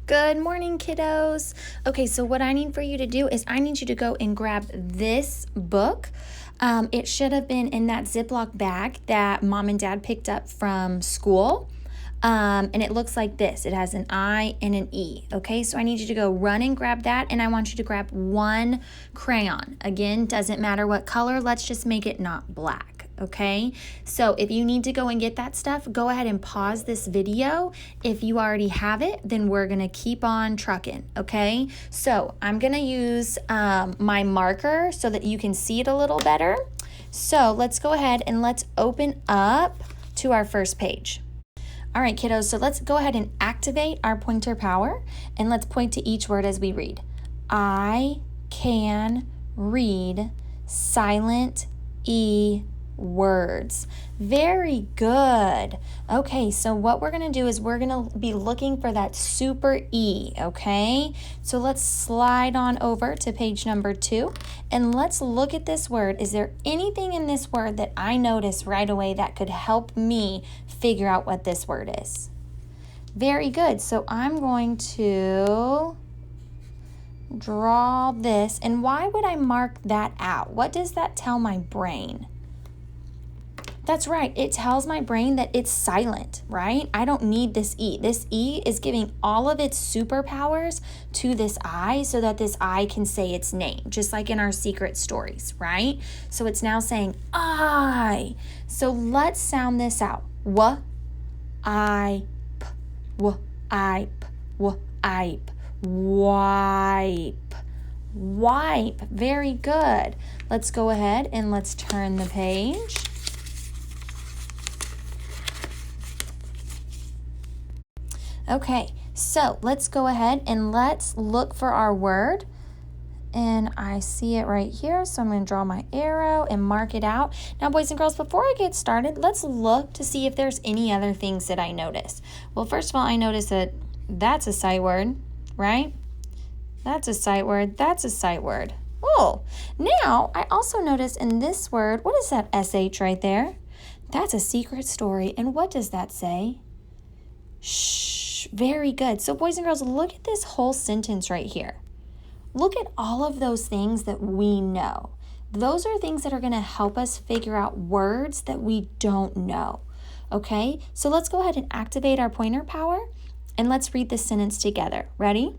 Good morning, kiddos. Okay, so what I need for you to do is I need you to go and grab this book. It should have been in that Ziploc bag that mom and dad picked up from school. And it looks like this. It has an I and an E. Okay, so I need you to go run and grab that, and I want you to grab one crayon. Again, doesn't matter what color. Let's just make it not black. Okay, so if you need to go and get that stuff, go ahead and pause this video. If you already have it, then we're gonna keep on trucking. Okay, so I'm gonna use my marker so that you can see it a little better. So let's go ahead and let's open up to our first page. All right, kiddos, so let's go ahead and activate our pointer power, and let's point to each word as we read. I can read silent E words. Very good. Okay, so what we're going to do is we're going to be looking for that super E, okay? So let's slide on over to page number 2, and let's look at this word. Is there anything in this word that I notice right away that could help me figure out what this word is? Very good. So I'm going to draw this, and why would I mark that out? What does that tell my brain? That's right, it tells my brain that it's silent, right? I don't need this E. This E is giving all of its superpowers to this I so that this I can say its name, just like in our secret stories, right? So it's now saying I. So let's sound this out. W, I, p, w, I, p, w, I, p, wipe. Wipe, very good. Let's go ahead and let's turn the page. Okay, so let's go ahead and let's look for our word. And I see it right here, so I'm going to draw my arrow and mark it out. Now, boys and girls, before I get started, let's look to see if there's any other things that I notice. Well, first of all, I notice that that's a sight word, right? That's a sight word. That's a sight word. Oh, now I also notice in this word, what is that SH right there? That's a secret story. And what does that say? Shh. Very good. So boys and girls, look at this whole sentence right here. Look at all of those things that we know. Those are things that are going to help us figure out words that we don't know. Okay, so let's go ahead and activate our pointer power, and let's read this sentence together. Ready?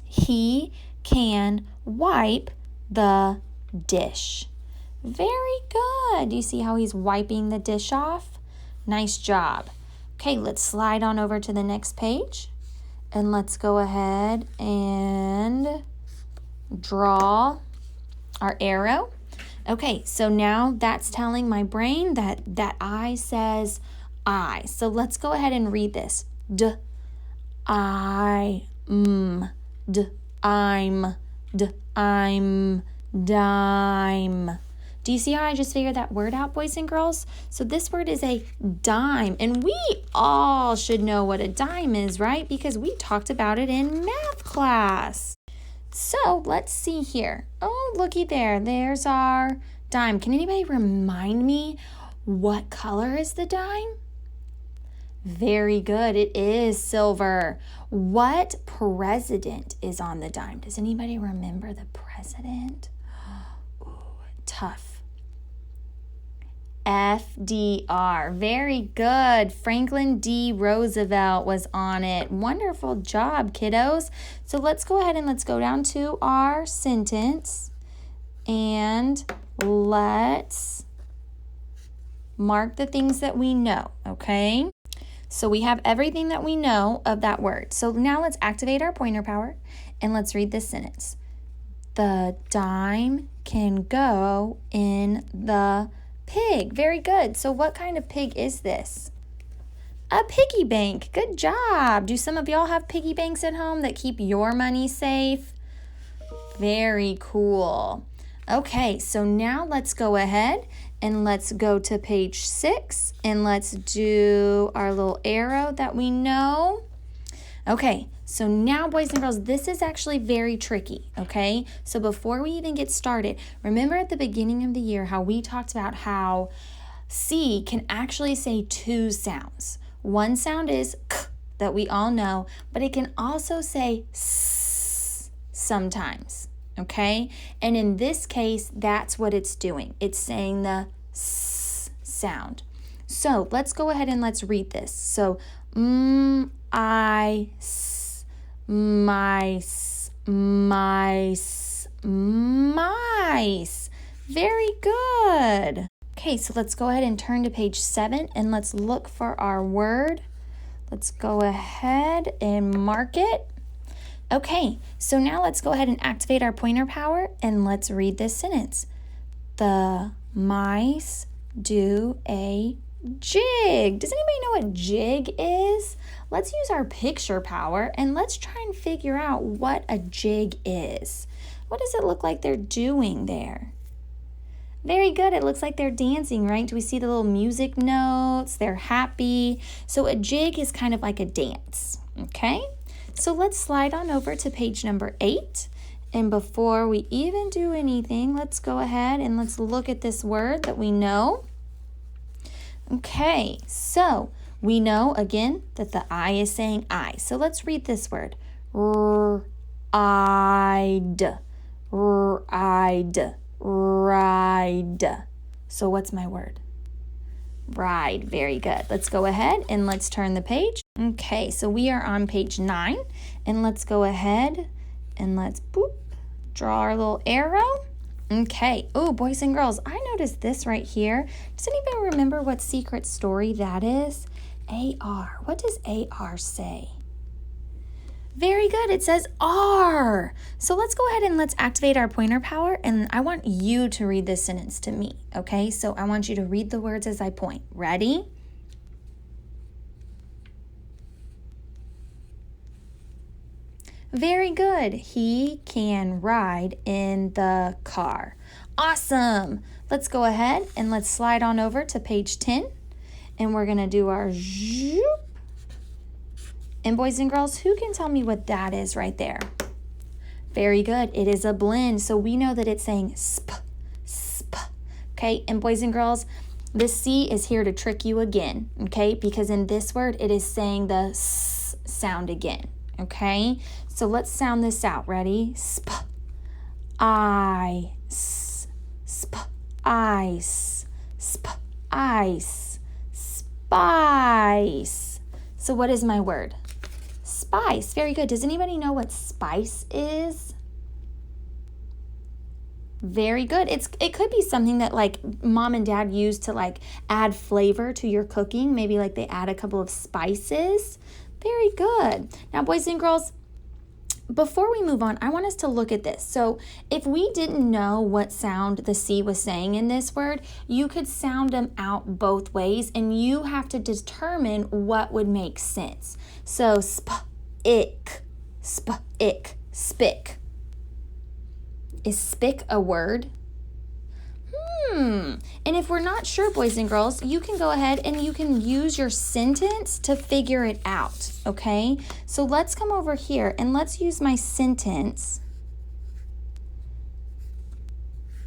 He can wipe the dish. Very good. Do you see how he's wiping the dish off? Nice job. Okay, let's slide on over to the next page, and let's go ahead and draw our arrow. Okay, so now that's telling my brain that I says I. So let's go ahead and read this. D, I, d, I'm, dime. Do you see how I just figured that word out, boys and girls? So this word is a dime, and we all should know what a dime is, right? Because we talked about it in math class. So let's see here. Oh, looky there. There's our dime. Can anybody remind me what color is the dime? Very good. It is silver. What president is on the dime? Does anybody remember the president? Ooh, tough. FDR. Very good. Franklin D. Roosevelt was on it. Wonderful job, kiddos. So let's go ahead and let's go down to our sentence, and let's mark the things that we know, okay? So we have everything that we know of that word. So now let's activate our pointer power, and let's read this sentence. The dime can go in the pig. Very good. So what kind of pig is this? A piggy bank. Good job. Do some of y'all have piggy banks at home that keep your money safe? Very cool. Okay, so now let's go ahead and let's go to page 6, and let's do our little arrow that we know. Okay, so now, boys and girls, this is actually very tricky, okay? So before we even get started, remember at the beginning of the year how we talked about how C can actually say two sounds. One sound is K, that we all know, but it can also say s sometimes, okay? And in this case, that's what it's doing. It's saying the s sound. So let's go ahead and let's read this. So, mice, mice, mice, mice. Very good. Okay, so let's go ahead and turn to page 7 and let's look for our word. Let's go ahead and mark it. Okay, so now let's go ahead and activate our pointer power and let's read this sentence. The mice do a jig. Does anybody know what jig is? Let's use our picture power and let's try and figure out what a jig is. What does it look like they're doing there? Very good. It looks like they're dancing, right? Do we see the little music notes? They're happy. So a jig is kind of like a dance, okay? So let's slide on over to page number 8. And before we even do anything, let's go ahead and let's look at this word that we know. Okay, so we know, again, that the I is saying I. So let's read this word. Ride, ride, ride. So what's my word? Ride. Very good. Let's go ahead and let's turn the page. Okay, so we are on page 9. And let's go ahead and let's draw our little arrow. Okay. Oh, boys and girls, I noticed this right here. Does anybody remember what secret story that is? AR. What does AR say? Very good. It says R. So let's go ahead and let's activate our pointer power. And I want you to read this sentence to me. Okay, so I want you to read the words as I point. Ready? Very good. He can ride in the car. Awesome. Let's go ahead and let's slide on over to page 10. And we're going to do our zoop. And boys and girls, who can tell me what that is right there? Very good. It is a blend. So we know that it's saying sp, sp. Okay, and boys and girls, this C is here to trick you again. Okay, because in this word, it is saying the S sound again. Okay, so let's sound this out. Ready? Sp, ice, sp, ice, sp, ice, spice. So what is my word? Spice. Very good. Does anybody know what spice is? Very good. It could be something that like mom and dad use to like add flavor to your cooking. Maybe like they add a couple of spices. Very good. Now, boys and girls, before we move on, I want us to look at this. So if we didn't know what sound the C was saying in this word, you could sound them out both ways, and you have to determine what would make sense. So sp-ick, spick. Is spick a word? And if we're not sure, boys and girls, you can go ahead and you can use your sentence to figure it out, okay? So let's come over here and let's use my sentence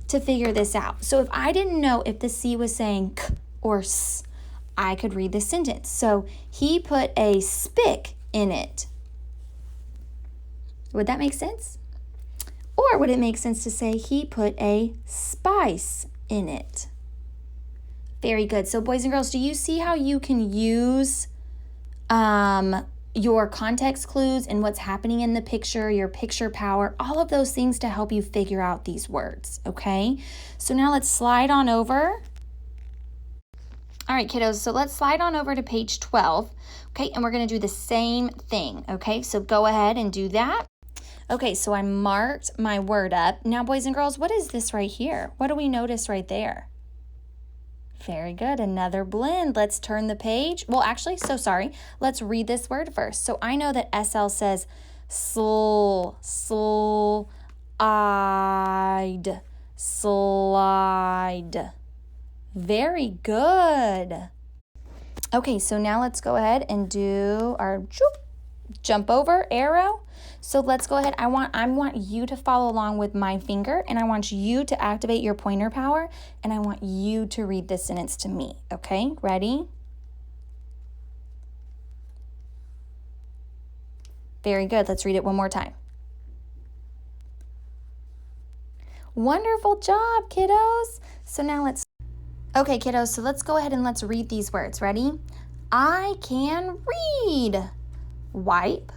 to figure this out. So if I didn't know if the C was saying k or s, I could read the sentence. So he put a spick in it. Would that make sense? Or would it make sense to say he put a spice in it? Very good. So boys and girls, do you see how you can use your context clues and what's happening in the picture, your picture power, all of those things to help you figure out these words, okay? So now let's slide on over. All right, kiddos, so let's slide on over to page 12, okay? And we're going to do the same thing, okay? So go ahead and do that. Okay, so I marked my word up. Now, boys and girls, what is this right here? What do we notice right there? Very good. Another blend. Let's turn the page. Well, actually, so sorry. Let's read this word first. So I know that SL says slide, slide. Very good. Okay, so now let's go ahead and do our jump over arrow. So let's go ahead. I want you to follow along with my finger, and I want you to activate your pointer power, and I want you to read this sentence to me. Okay, ready? Very good. Let's read it one more time. Wonderful job, kiddos. So now okay, kiddos, so let's go ahead and let's read these words. Ready? I can read. Wipe,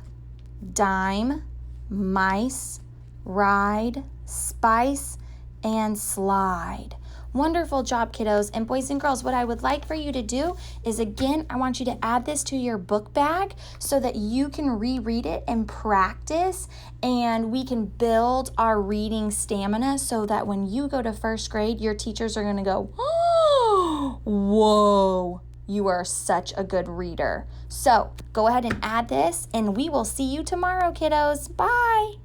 dime, mice, ride, spice, and slide. Wonderful job, kiddos. And boys and girls, what I would like for you to do is, again, I want you to add this to your book bag so that you can reread it and practice, and we can build our reading stamina so that when you go to first grade, your teachers are going to go, oh, whoa, you are such a good reader. So go ahead and add this, and we will see you tomorrow, kiddos. Bye.